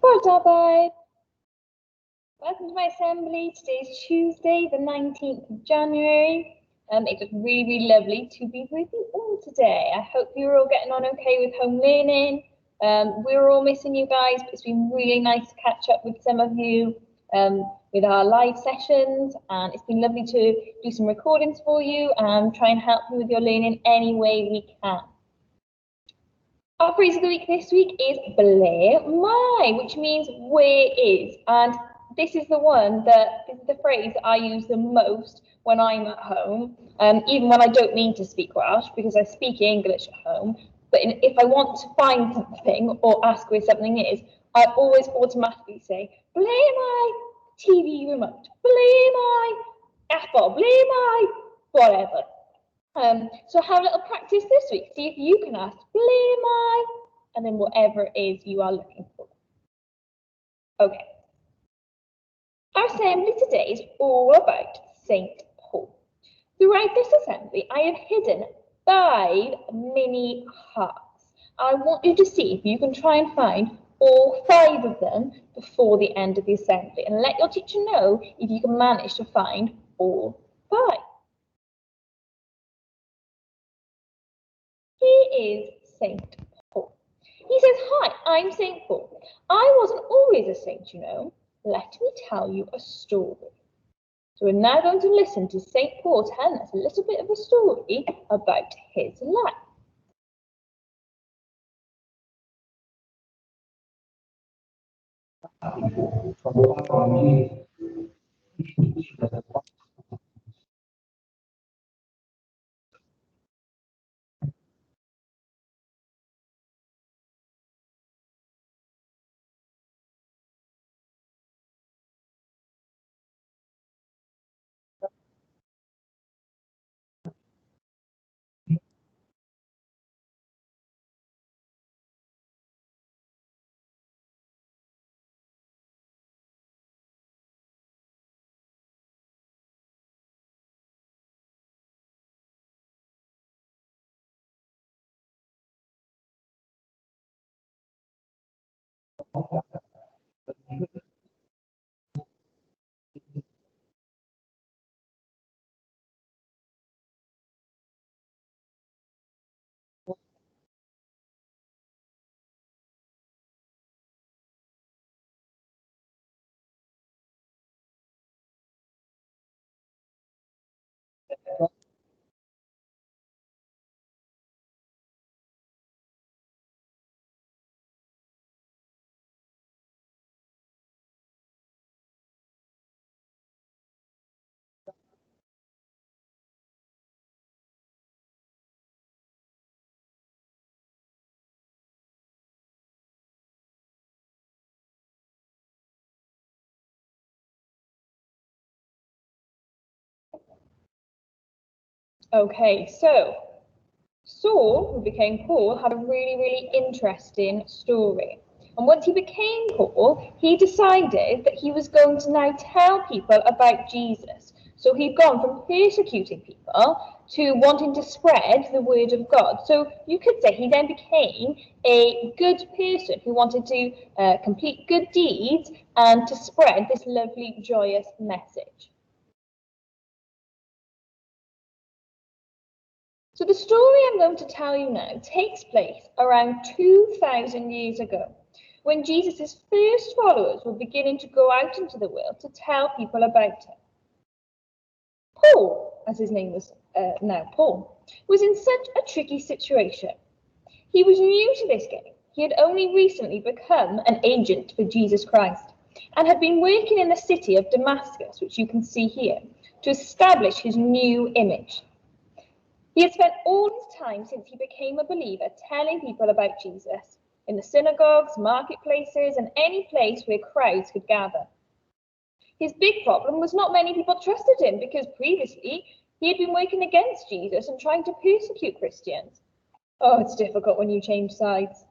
Bye. Welcome to my assembly. Today is Tuesday, the 19th of January. It was really lovely to be with you all today. I hope you're all getting on okay with home learning. We're all missing you guys, but it's been really nice to catch up with some of you with our live sessions, and it's been lovely to do some recordings for you and try and help you with your learning any way we can. Our phrase of the week this week is ble mai, which means where is, and this is the phrase that I use the most when I'm at home, even when I don't need to speak Welsh because I speak English at home. But if I want to find something or ask where something is, I always automatically say, ble mai TV remote, ble mai apple, ble mai whatever. So have a little practice this week. See if you can ask ble mai and then whatever it is you are looking for. Okay. Our assembly today is all about St. Paul. Throughout this assembly, I have hidden 5 mini hearts. I want you to see if you can try and find all 5 of them before the end of the assembly, and let your teacher know if you can manage to find all 5. Here is St. Paul. He says, "Hi, I'm St. Paul. I wasn't always a saint, you know. Let me tell you a story." So we're now going to listen to St. Paul telling us a little bit of a story about his life. Okay, so Saul, who became Paul, had a really interesting story. And once he became Paul, he decided that he was going to now tell people about Jesus. So he'd gone from persecuting people to wanting to spread the word of God. So you could say he then became a good person who wanted to complete good deeds and to spread this lovely, joyous message. So the story I'm going to tell you now takes place around 2,000 years ago, when Jesus' first followers were beginning to go out into the world to tell people about him. Paul, as his name was now Paul, was in such a tricky situation. He was new to this game. He had only recently become an agent for Jesus Christ and had been working in the city of Damascus, which you can see here, to establish his new image. He had spent all his time since he became a believer telling people about Jesus in the synagogues, marketplaces, and any place where crowds could gather. His big problem was not many people trusted him because previously he had been working against Jesus and trying to persecute Christians. Oh, it's difficult when you change sides.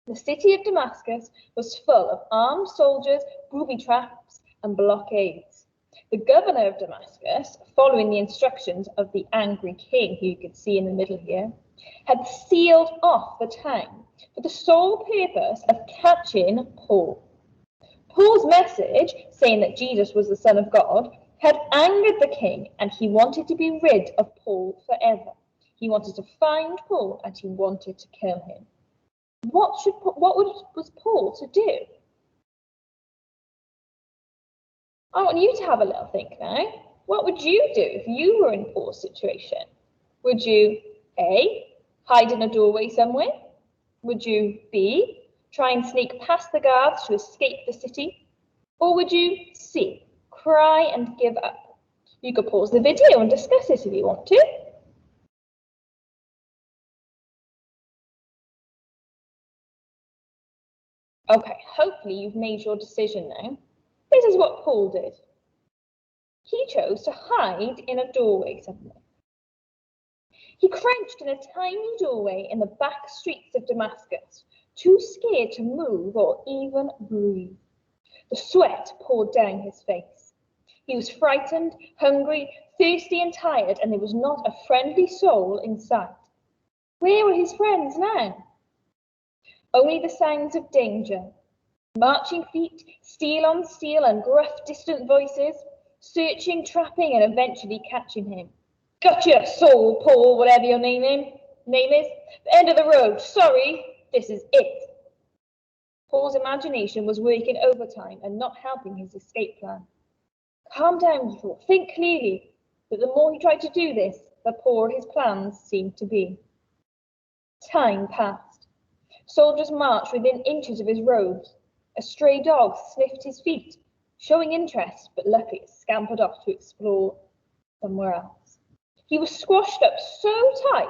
The city of Damascus was full of armed soldiers, booby traps, and blockades. The governor of Damascus, following the instructions of the angry king, who you could see in the middle here, had sealed off the town for the sole purpose of catching Paul. Paul's message, saying that Jesus was the Son of God, had angered the king, and he wanted to be rid of Paul forever. He wanted to find Paul, and he wanted to kill him. What was Paul to do? I want you to have a little think now. What would you do if you were in Paul's situation? Would you A, hide in a doorway somewhere? Would you B, try and sneak past the guards to escape the city? Or would you C, cry and give up? You could pause the video and discuss it if you want to. Okay, hopefully you've made your decision now. This is what Paul did. He chose to hide in a doorway somewhere. He crouched in a tiny doorway in the back streets of Damascus, too scared to move or even breathe. The sweat poured down his face. He was frightened, hungry, thirsty and tired, and there was not a friendly soul in sight. Where were his friends now? Only the sounds of danger. Marching feet, steel on steel, and gruff, distant voices, searching, trapping, and eventually catching him. Gotcha, Saul, Paul, whatever your name is. The end of the road. Sorry, this is it. Paul's imagination was working overtime and not helping his escape plan. Calm down, he thought. Think clearly. But the more he tried to do this, the poorer his plans seemed to be. Time passed. Soldiers marched within inches of his robes. A stray dog sniffed his feet, showing interest, but luckily it scampered off to explore somewhere else. He was squashed up so tight,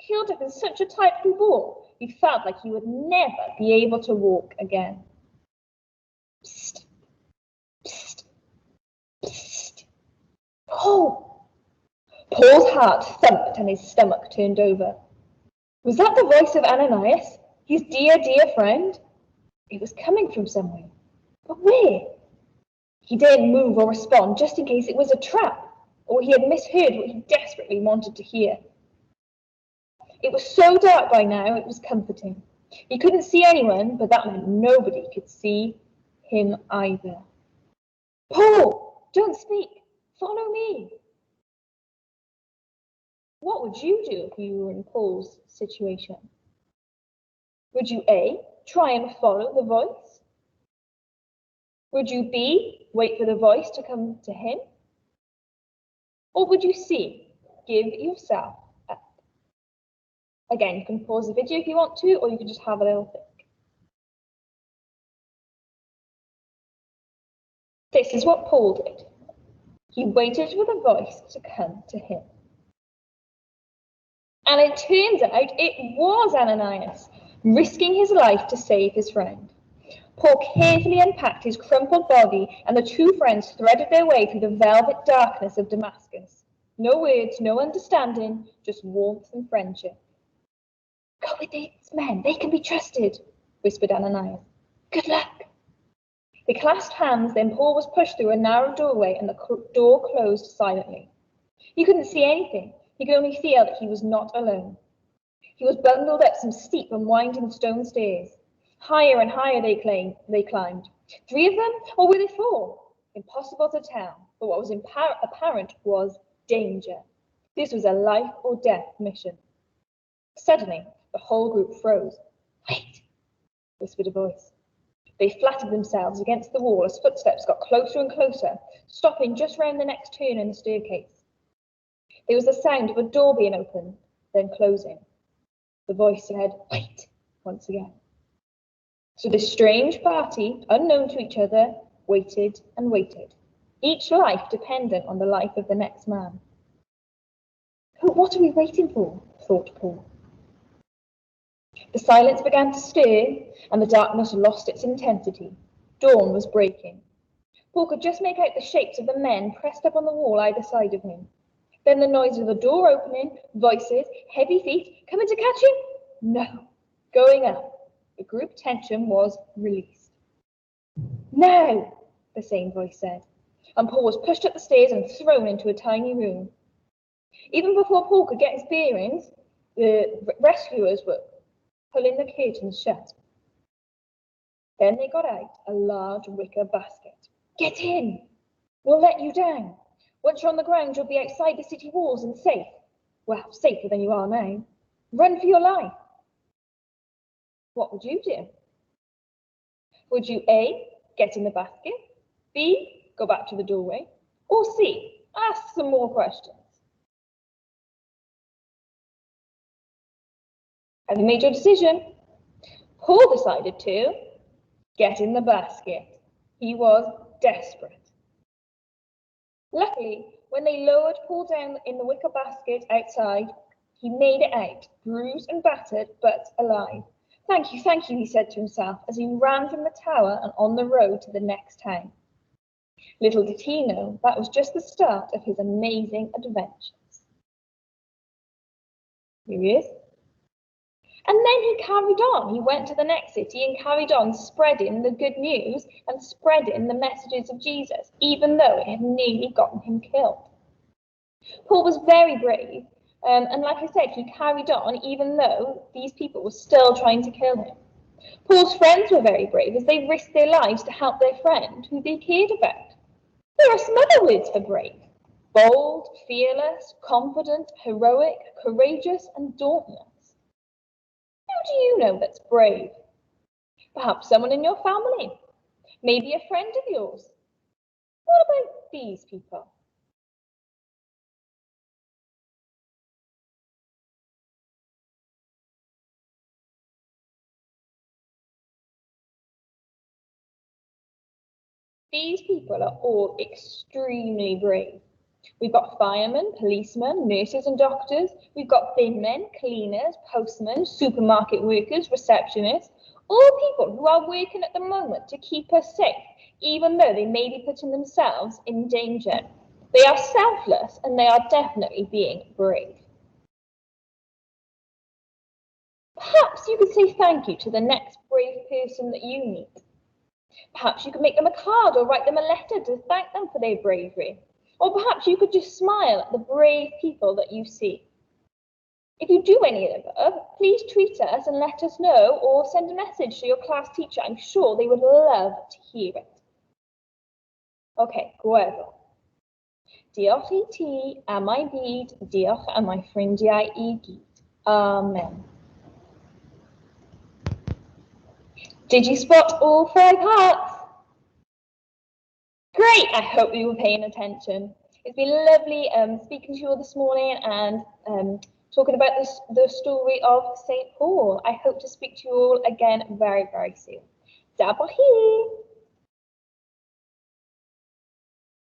curled up in such a tight blue ball, he felt like he would never be able to walk again. Psst, psst, psst. Paul! Paul's heart thumped and his stomach turned over. Was that the voice of Ananias, his dear, dear friend? It was coming from somewhere. But where? He daredn't move or respond, just in case it was a trap, or he had misheard what he desperately wanted to hear. It was so dark by now, it was comforting. He couldn't see anyone, but that meant nobody could see him either. Paul, don't speak. Follow me. What would you do if you were in Paul's situation? Would you A, try and follow the voice? Would you B, wait for the voice to come to him? Or would you C, give yourself up? Again, you can pause the video if you want to, or you can just have a little think. This is what Paul did. He waited for the voice to come to him. And it turns out it was Ananias, risking his life to save his friend. Paul carefully unpacked his crumpled body, and the two friends threaded their way through the velvet darkness of Damascus. No words, no understanding, just warmth and friendship. Go with these men, they can be trusted, whispered Ananias. Good luck. They clasped hands, then Paul was pushed through a narrow doorway, and the door closed silently. He couldn't see anything. He could only feel that he was not alone. He was bundled up some steep and winding stone stairs. Higher and higher they climbed. 3 of them, or were there 4? Impossible to tell, but what was apparent was danger. This was a life or death mission. Suddenly, the whole group froze. Wait, whispered a voice. They flattened themselves against the wall as footsteps got closer and closer, stopping just round the next turn in the staircase. There was the sound of a door being opened, then closing. The voice said, wait, once again. So this strange party, unknown to each other, waited and waited, each life dependent on the life of the next man. What are we waiting for? Thought Paul. The silence began to stir, and the darkness lost its intensity. Dawn was breaking. Paul could just make out the shapes of the men pressed up on the wall either side of him. Then the noise of the door opening, voices, heavy feet, coming to catch him? No, going up. The group tension was released. Now, the same voice said, and Paul was pushed up the stairs and thrown into a tiny room. Even before Paul could get his bearings, The rescuers were pulling the curtains shut. Then they got out a large wicker basket. Get in! We'll let you down. Once you're on the ground, you'll be outside the city walls and safe. Well, safer than you are now. Run for your life. What would you do? Would you A, get in the basket, B, go back to the doorway, or C, ask some more questions? Have you made your decision? Paul decided to get in the basket. He was desperate. Luckily, when they lowered Paul down in the wicker basket outside, he made it out, bruised and battered, but alive. Thank you, he said to himself as he ran from the tower and on the road to the next town. Little did he know that was just the start of his amazing adventures. Here he is. And then he carried on. He went to the next city and carried on spreading the good news and spreading the messages of Jesus, even though it had nearly gotten him killed. Paul was very brave, and like I said, he carried on even though these people were still trying to kill him. Paul's friends were very brave as they risked their lives to help their friend who they cared about. There are some other words for brave: bold, fearless, confident, heroic, courageous, and dauntless. Who do you know that's brave? Perhaps someone in your family, maybe a friend of yours. What about these people? These people are all extremely brave. We've got firemen, policemen, nurses and doctors. We've got bin men, cleaners, postmen, supermarket workers, receptionists, all people who are working at the moment to keep us safe, even though they may be putting themselves in danger. They are selfless and they are definitely being brave. Perhaps you could say thank you to the next brave person that you meet. Perhaps you could make them a card or write them a letter to thank them for their bravery. Or perhaps you could just smile at the brave people that you see. If you do any of the above, please tweet us and let us know, or send a message to your class teacher. I'm sure they would love to hear it. Okay, gweddol. Diolch I ti am I byd, diolch am I ffrindiau I gyd. Amen. Did you spot all 5 hearts? Great, I hope you were paying attention. It's been lovely speaking to you all this morning and talking about the story of St. Paul. I hope to speak to you all again very, very soon. Da